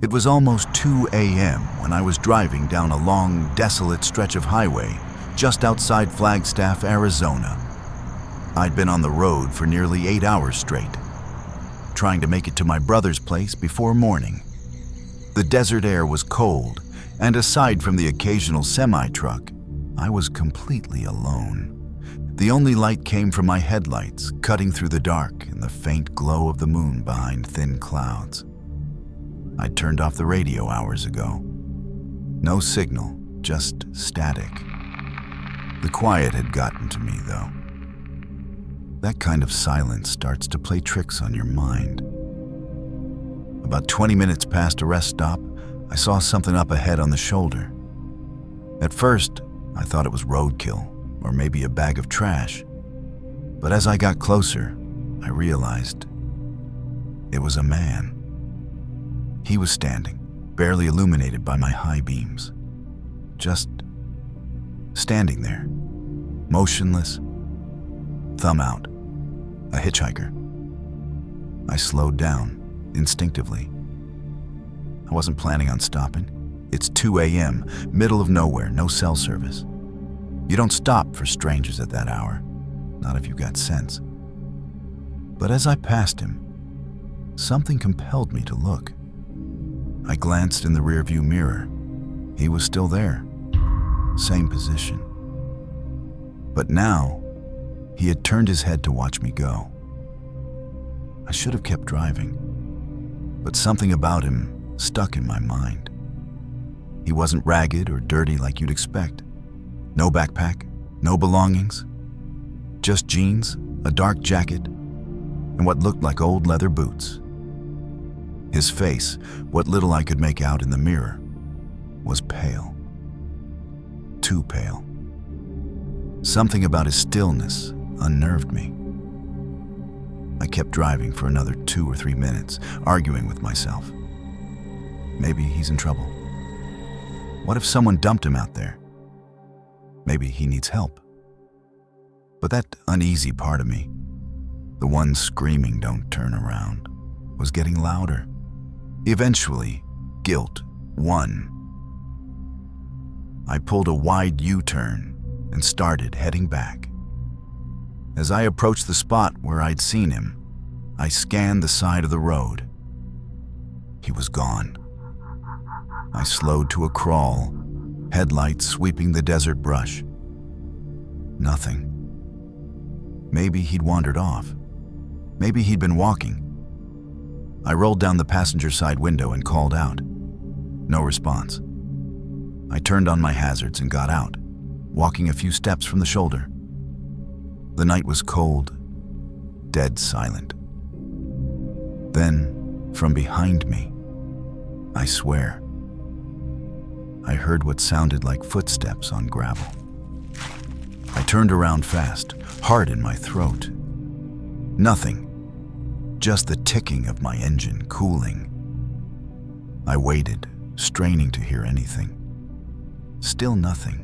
It was almost 2 a.m. when I was driving down a long, desolate stretch of highway just outside Flagstaff, Arizona. I'd been on the road for nearly 8 hours straight, trying to make it to my brother's place before morning. The desert air was cold, and aside from the occasional semi-truck, I was completely alone. The only light came from my headlights, cutting through the dark in the faint glow of the moon behind thin clouds. I'd turned off the radio hours ago. No signal, just static. The quiet had gotten to me, though. That kind of silence starts to play tricks on your mind. About 20 minutes past a rest stop, I saw something up ahead on the shoulder. At first, I thought it was roadkill, or maybe a bag of trash. But as I got closer, I realized it was a man. He was standing, barely illuminated by my high beams. Just standing there, motionless, thumb out, a hitchhiker. I slowed down, instinctively. I wasn't planning on stopping. It's 2 a.m., middle of nowhere, no cell service. You don't stop for strangers at that hour, not if you've got sense. But as I passed him, something compelled me to look. I glanced in the rearview mirror. He was still there, same position. But now, he had turned his head to watch me go. I should have kept driving, but something about him stuck in my mind. He wasn't ragged or dirty like you'd expect. No backpack, no belongings, just jeans, a dark jacket, and what looked like old leather boots. His face, what little I could make out in the mirror, was pale. Too pale. Something about his stillness unnerved me. I kept driving for another 2 or 3 minutes, arguing with myself. Maybe he's in trouble. What if someone dumped him out there? Maybe he needs help. But that uneasy part of me, the one screaming "don't turn around," was getting louder. Eventually, guilt won. I pulled a wide U-turn and started heading back. As I approached the spot where I'd seen him, I scanned the side of the road. He was gone. I slowed to a crawl, headlights sweeping the desert brush. Nothing. Maybe he'd wandered off. Maybe he'd been walking. I rolled down the passenger side window and called out. No response. I turned on my hazards and got out, walking a few steps from the shoulder. The night was cold, dead silent. Then, from behind me, I swear, I heard what sounded like footsteps on gravel. I turned around fast, heart in my throat. Nothing. Just the ticking of my engine cooling. I waited, straining to hear anything. Still nothing.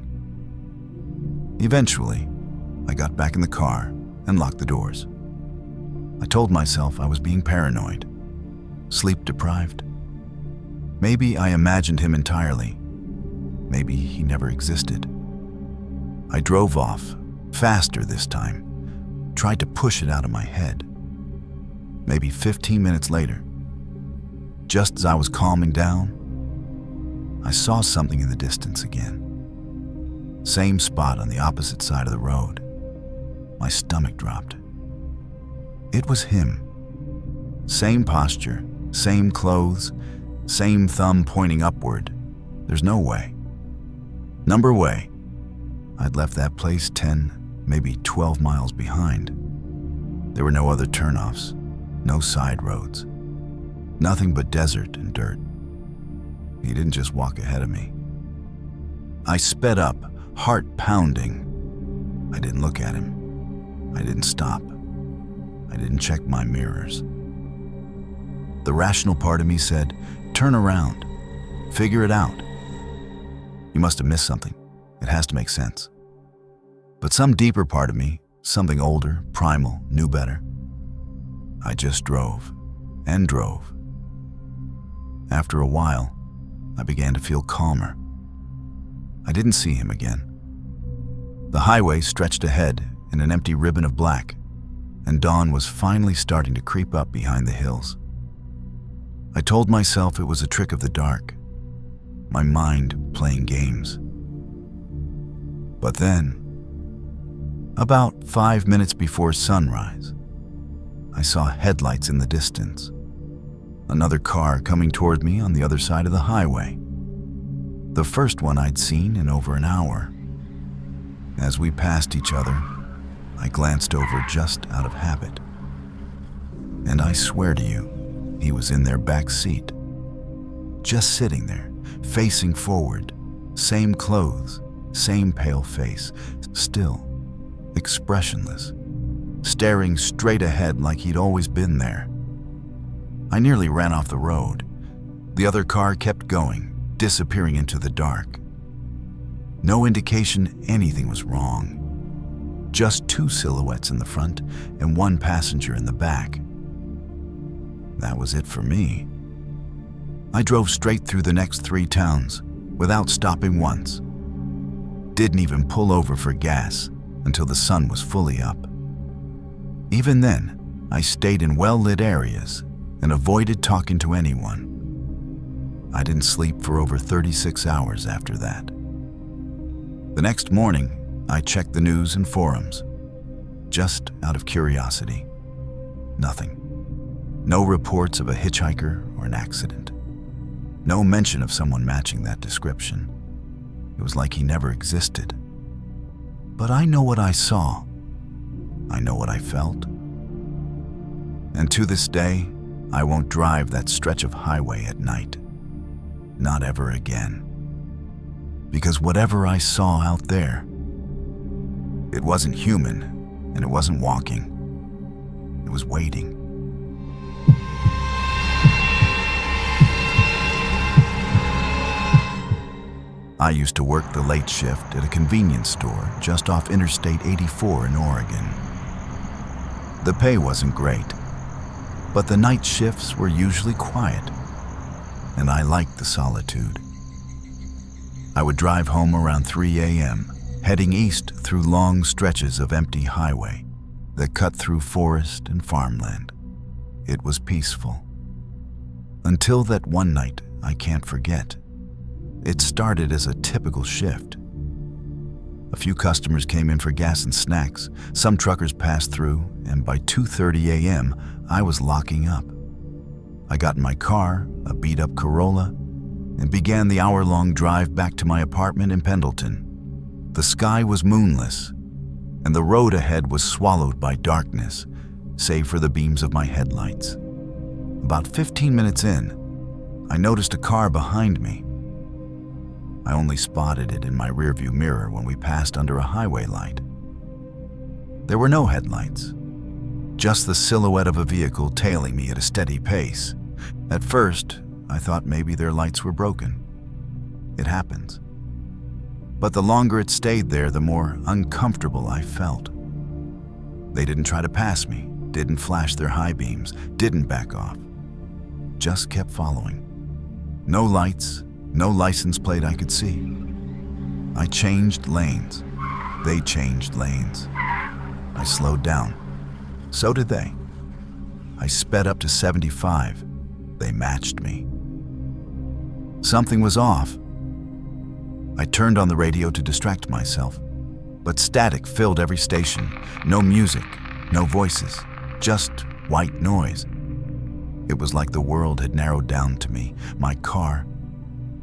Eventually, I got back in the car and locked the doors. I told myself I was being paranoid, sleep deprived. Maybe I imagined him entirely. Maybe he never existed. I drove off, faster this time, tried to push it out of my head. Maybe 15 minutes later, just as I was calming down, I saw something in the distance again. Same spot on the opposite side of the road. My stomach dropped. It was him. Same posture, same clothes, same thumb pointing upward. There's no way. Number way. I'd left that place 10, maybe 12 miles behind. There were no other turnoffs, no side roads, nothing but desert and dirt. He didn't just walk ahead of me. I sped up, heart pounding. I didn't look at him. I didn't stop. I didn't check my mirrors. The rational part of me said, turn around, figure it out. You must have missed something. It has to make sense. But some deeper part of me, something older, primal, knew better. I just drove and drove. After a while, I began to feel calmer. I didn't see him again. The highway stretched ahead in an empty ribbon of black, and dawn was finally starting to creep up behind the hills. I told myself it was a trick of the dark, my mind playing games. But then, about 5 minutes before sunrise, I saw headlights in the distance. Another car coming toward me on the other side of the highway. The first one I'd seen in over an hour. As we passed each other, I glanced over just out of habit. And I swear to you, he was in their back seat. Just sitting there, facing forward, same clothes, same pale face, still expressionless, staring straight ahead like he'd always been there. I nearly ran off the road. The other car kept going, disappearing into the dark. No indication anything was wrong. Just two silhouettes in the front and one passenger in the back. That was it for me. I drove straight through the next 3 towns without stopping once. Didn't even pull over for gas until the sun was fully up. Even then, I stayed in well-lit areas and avoided talking to anyone. I didn't sleep for over 36 hours after that. The next morning, I checked the news and forums, just out of curiosity. Nothing. No reports of a hitchhiker or an accident. No mention of someone matching that description. It was like he never existed. But I know what I saw. I know what I felt. And to this day, I won't drive that stretch of highway at night. Not ever again. Because whatever I saw out there, it wasn't human and it wasn't walking. It was waiting. I used to work the late shift at a convenience store just off Interstate 84 in Oregon. The pay wasn't great, but the night shifts were usually quiet, and I liked the solitude. I would drive home around 3 a.m., heading east through long stretches of empty highway that cut through forest and farmland. It was peaceful. Until that one night I can't forget. It started as a typical shift. A few customers came in for gas and snacks. Some truckers passed through, and by 2:30 a.m., I was locking up. I got in my car, a beat-up Corolla, and began the hour-long drive back to my apartment in Pendleton. The sky was moonless, and the road ahead was swallowed by darkness, save for the beams of my headlights. About 15 minutes in, I noticed a car behind me. I only spotted it in my rearview mirror when we passed under a highway light. There were no headlights, just the silhouette of a vehicle tailing me at a steady pace. At first, I thought maybe their lights were broken. It happens. But the longer it stayed there, the more uncomfortable I felt. They didn't try to pass me, didn't flash their high beams, didn't back off. Just kept following. No lights, no license plate I could see. I changed lanes. They changed lanes. I slowed down. So did they. I sped up to 75. They matched me. Something was off. I turned on the radio to distract myself, but static filled every station. No music, no voices, just white noise. It was like the world had narrowed down to me, my car,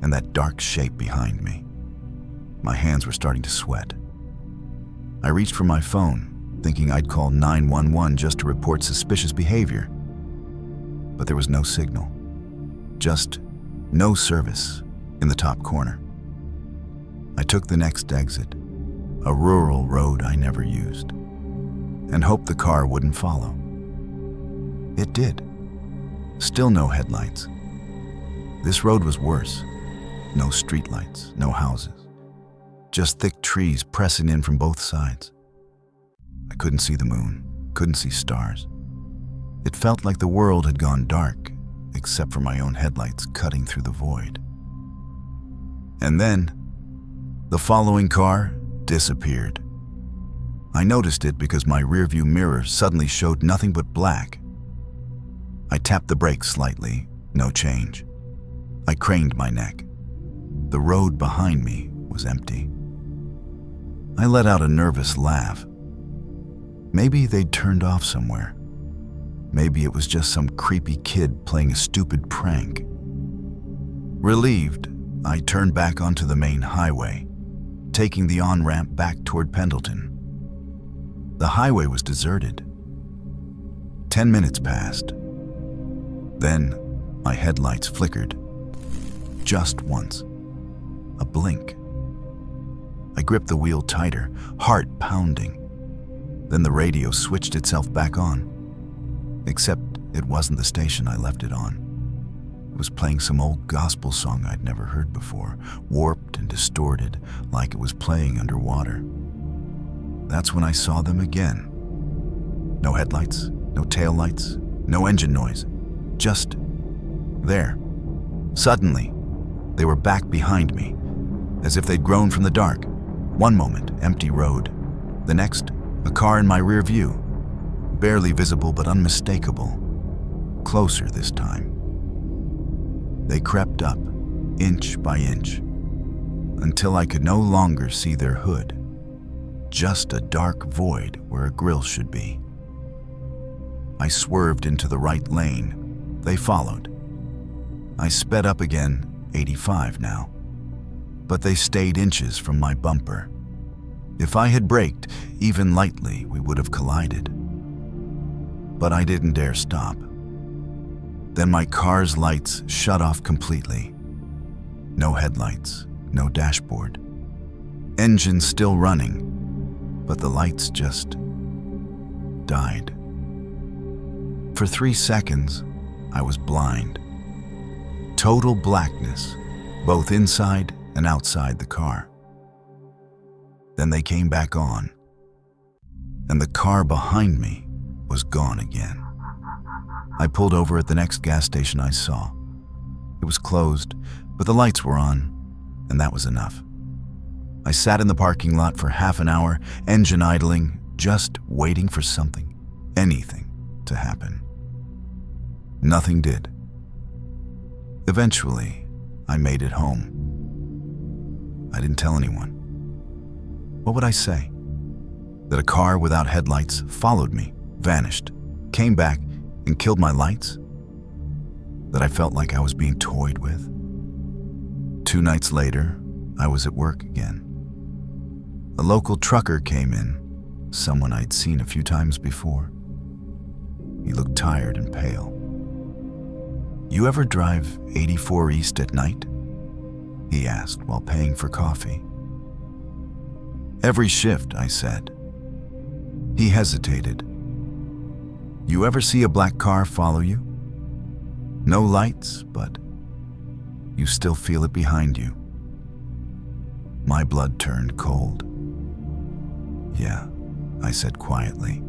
and that dark shape behind me. My hands were starting to sweat. I reached for my phone, thinking I'd call 911 just to report suspicious behavior. But there was no signal. Just no service in the top corner. I took the next exit, a rural road I never used, and hoped the car wouldn't follow. It did. Still no headlights. This road was worse. No streetlights, no houses. Just thick trees pressing in from both sides. I couldn't see the moon, couldn't see stars. It felt like the world had gone dark, except for my own headlights cutting through the void. And then, the following car disappeared. I noticed it because my rearview mirror suddenly showed nothing but black. I tapped the brakes slightly, no change. I craned my neck. The road behind me was empty. I let out a nervous laugh. Maybe they'd turned off somewhere. Maybe it was just some creepy kid playing a stupid prank. Relieved, I turned back onto the main highway, taking the on-ramp back toward Pendleton. The highway was deserted. 10 minutes passed. Then, my headlights flickered. Just once. A blink. I gripped the wheel tighter, heart pounding. Then the radio switched itself back on. Except it wasn't the station I left it on. It was playing some old gospel song I'd never heard before, warped and distorted, like it was playing underwater. That's when I saw them again. No headlights, no taillights, no engine noise. Just there. Suddenly, they were back behind me, as if they'd grown from the dark. One moment, empty road. The next, a car in my rear view. Barely visible but unmistakable. Closer this time. They crept up, inch by inch, until I could no longer see their hood. Just a dark void where a grill should be. I swerved into the right lane. They followed. I sped up again, 85 now. But they stayed inches from my bumper. If I had braked, even lightly, we would have collided. But I didn't dare stop. Then my car's lights shut off completely. No headlights, no dashboard. Engine still running, but the lights just died. For 3 seconds, I was blind. Total blackness, both inside and outside the car. Then they came back on, and the car behind me was gone again. I pulled over at the next gas station I saw. It was closed, but the lights were on, and that was enough. I sat in the parking lot for half an hour, engine idling, just waiting for something, anything, to happen. Nothing did. Eventually, I made it home. I didn't tell anyone. What would I say? That a car without headlights followed me, vanished, came back, and killed my lights? That I felt like I was being toyed with? 2 nights later, I was at work again. A local trucker came in, someone I'd seen a few times before. He looked tired and pale. "You ever drive 84 East at night?" he asked while paying for coffee. "Every shift," I said. He hesitated. "You ever see a black car follow you? No lights, but you still feel it behind you." My blood turned cold. "Yeah," I said quietly.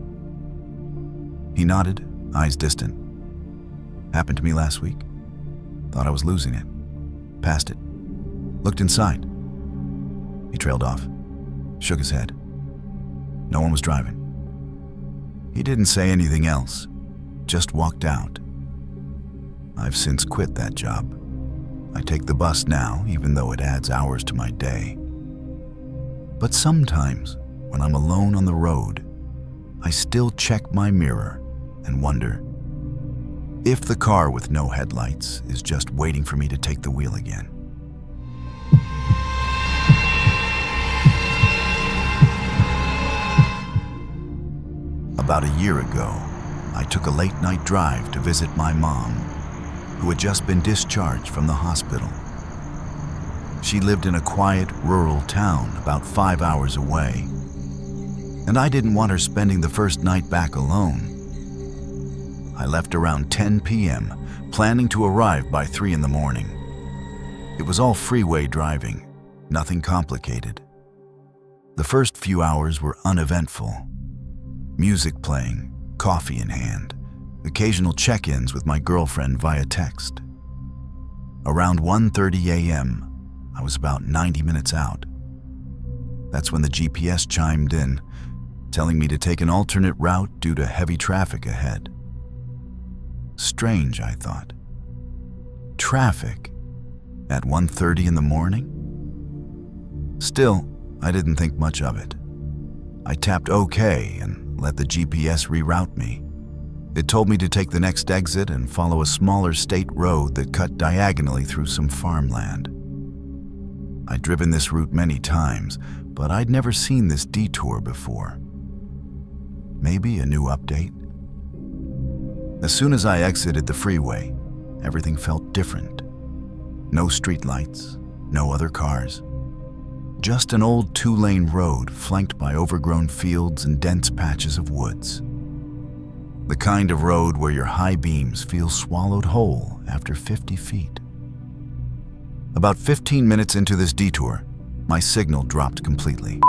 He nodded, eyes distant. "Happened to me last week. Thought I was losing it. Passed it. Looked inside." He trailed off, shook his head. No one was driving. He didn't say anything else, just walked out. I've since quit that job. I take the bus now, even though it adds hours to my day. But sometimes, when I'm alone on the road, I still check my mirror and wonder if the car with no headlights is just waiting for me to take the wheel again. About a year ago, I took a late-night drive to visit my mom, who had just been discharged from the hospital. She lived in a quiet, rural town about 5 hours away, and I didn't want her spending the first night back alone. I left around 10 p.m., planning to arrive by 3 in the morning. It was all freeway driving, nothing complicated. The first few hours were uneventful. Music playing, coffee in hand, occasional check-ins with my girlfriend via text. Around 1:30 a.m., I was about 90 minutes out. That's when the GPS chimed in, telling me to take an alternate route due to heavy traffic ahead. Strange, I thought. Traffic at 1:30 in the morning? Still, I didn't think much of it. I tapped OK and let the GPS reroute me. It told me to take the next exit and follow a smaller state road that cut diagonally through some farmland. I'd driven this route many times, but I'd never seen this detour before. Maybe a new update? As soon as I exited the freeway, everything felt different. No streetlights, no other cars. Just an old two-lane road flanked by overgrown fields and dense patches of woods. The kind of road where your high beams feel swallowed whole after 50 feet. About 15 minutes into this detour, my signal dropped completely.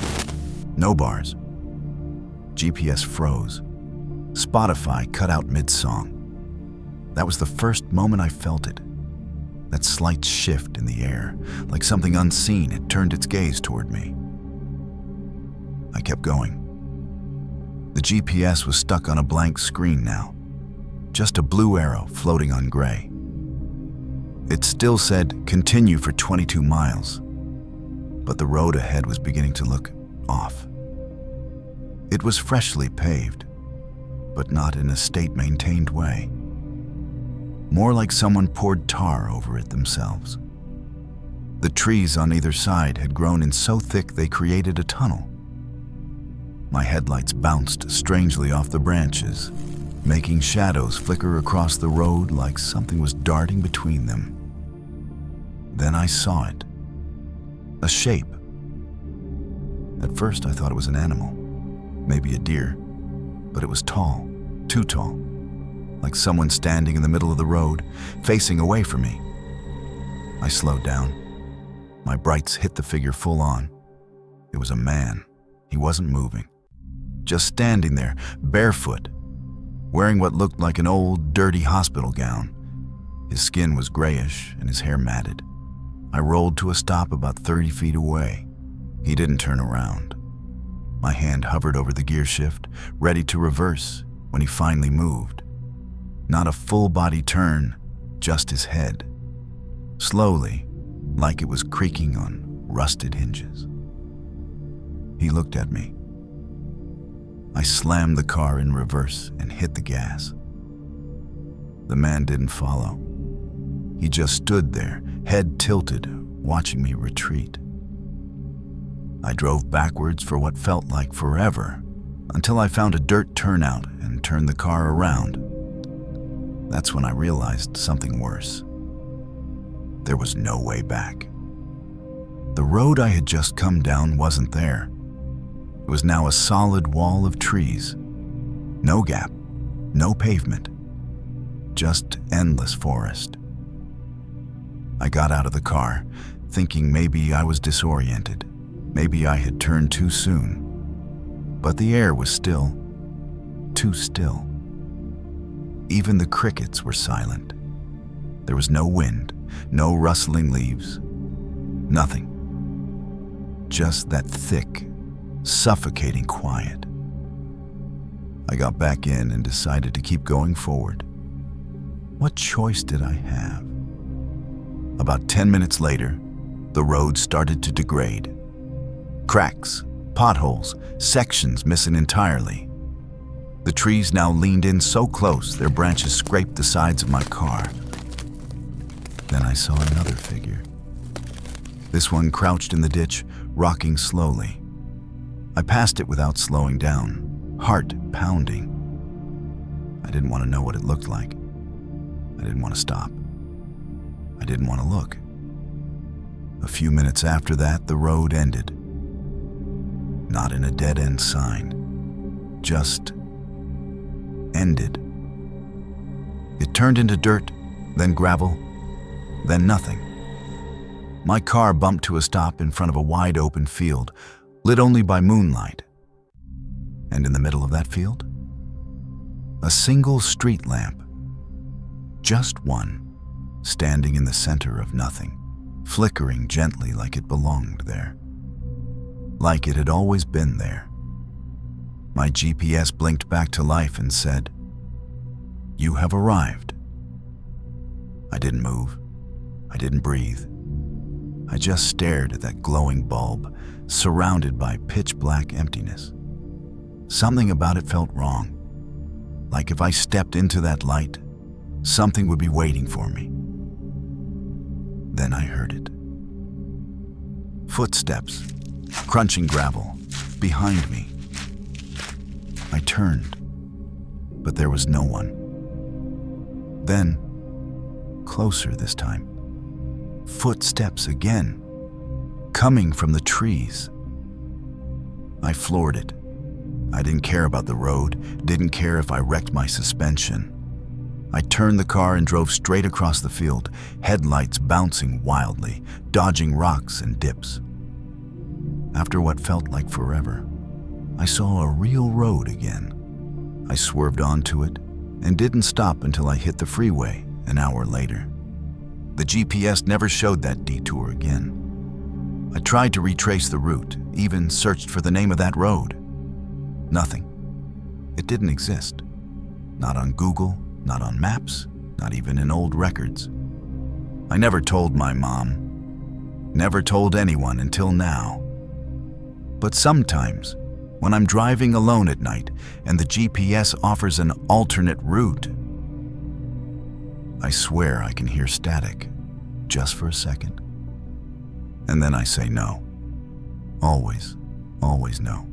No bars. GPS froze. Spotify cut out mid-song. That was the first moment I felt it. That slight shift in the air, like something unseen had turned its gaze toward me. I kept going. The GPS was stuck on a blank screen now, just a blue arrow floating on gray. It still said, continue for 22 miles, but the road ahead was beginning to look off. It was freshly paved, but not in a state-maintained way. More like someone poured tar over it themselves. The trees on either side had grown in so thick they created a tunnel. My headlights bounced strangely off the branches, making shadows flicker across the road like something was darting between them. Then I saw it. A shape. At first I thought it was an animal, maybe a deer, but it was tall, too tall, like someone standing in the middle of the road, facing away from me. I slowed down. My brights hit the figure full on. It was a man. He wasn't moving. Just standing there, barefoot, wearing what looked like an old, dirty hospital gown. His skin was grayish and his hair matted. I rolled to a stop about 30 feet away. He didn't turn around. My hand hovered over the gear shift, ready to reverse, when he finally moved. Not a full-body turn, just his head. Slowly, like it was creaking on rusted hinges. He looked at me. I slammed the car in reverse and hit the gas. The man didn't follow. He just stood there, head tilted, watching me retreat. I drove backwards for what felt like forever, until I found a dirt turnout and turned the car around. That's when I realized something worse. There was no way back. The road I had just come down wasn't there. It was now a solid wall of trees. No gap, no pavement, just endless forest. I got out of the car, thinking maybe I was disoriented. Maybe I had turned too soon. But the air was still, too still. Even the crickets were silent. There was no wind, no rustling leaves, nothing. Just that thick, suffocating quiet. I got back in and decided to keep going forward. What choice did I have? About 10 minutes later, the road started to degrade. Cracks, potholes, sections missing entirely. The trees now leaned in so close their branches scraped the sides of my car. Then I saw another figure. This one crouched in the ditch, rocking slowly. I passed it without slowing down, heart pounding. I didn't want to know what it looked like. I didn't want to stop. I didn't want to look. A few minutes after that, the road ended. Not in a dead-end sign, just ended. It turned into dirt, then gravel, then nothing. My car bumped to a stop in front of a wide-open field, lit only by moonlight. And in the middle of that field, a A single street lamp. Just one, standing in the center of nothing, flickering gently like it belonged there. Like it had always been there. My GPS blinked back to life and said, "You have arrived." I didn't move. I didn't breathe. I just stared at that glowing bulb, surrounded by pitch-black emptiness. Something about it felt wrong. Like if I stepped into that light, something would be waiting for me. Then I heard it. Footsteps, crunching gravel, behind me. I turned, but there was no one. Then, closer this time. Footsteps again, coming from the trees. I floored it. I didn't care about the road, didn't care if I wrecked my suspension. I turned the car and drove straight across the field, headlights bouncing wildly, dodging rocks and dips. After what felt like forever, I saw a real road again. I swerved onto it and didn't stop until I hit the freeway an hour later. The GPS never showed that detour again. I tried to retrace the route, even searched for the name of that road. Nothing. It didn't exist. Not on Google, not on maps, not even in old records. I never told my mom. Never told anyone until now. But sometimes, when I'm driving alone at night and the GPS offers an alternate route, I swear I can hear static, just for a second. And then I say no. Always, always no.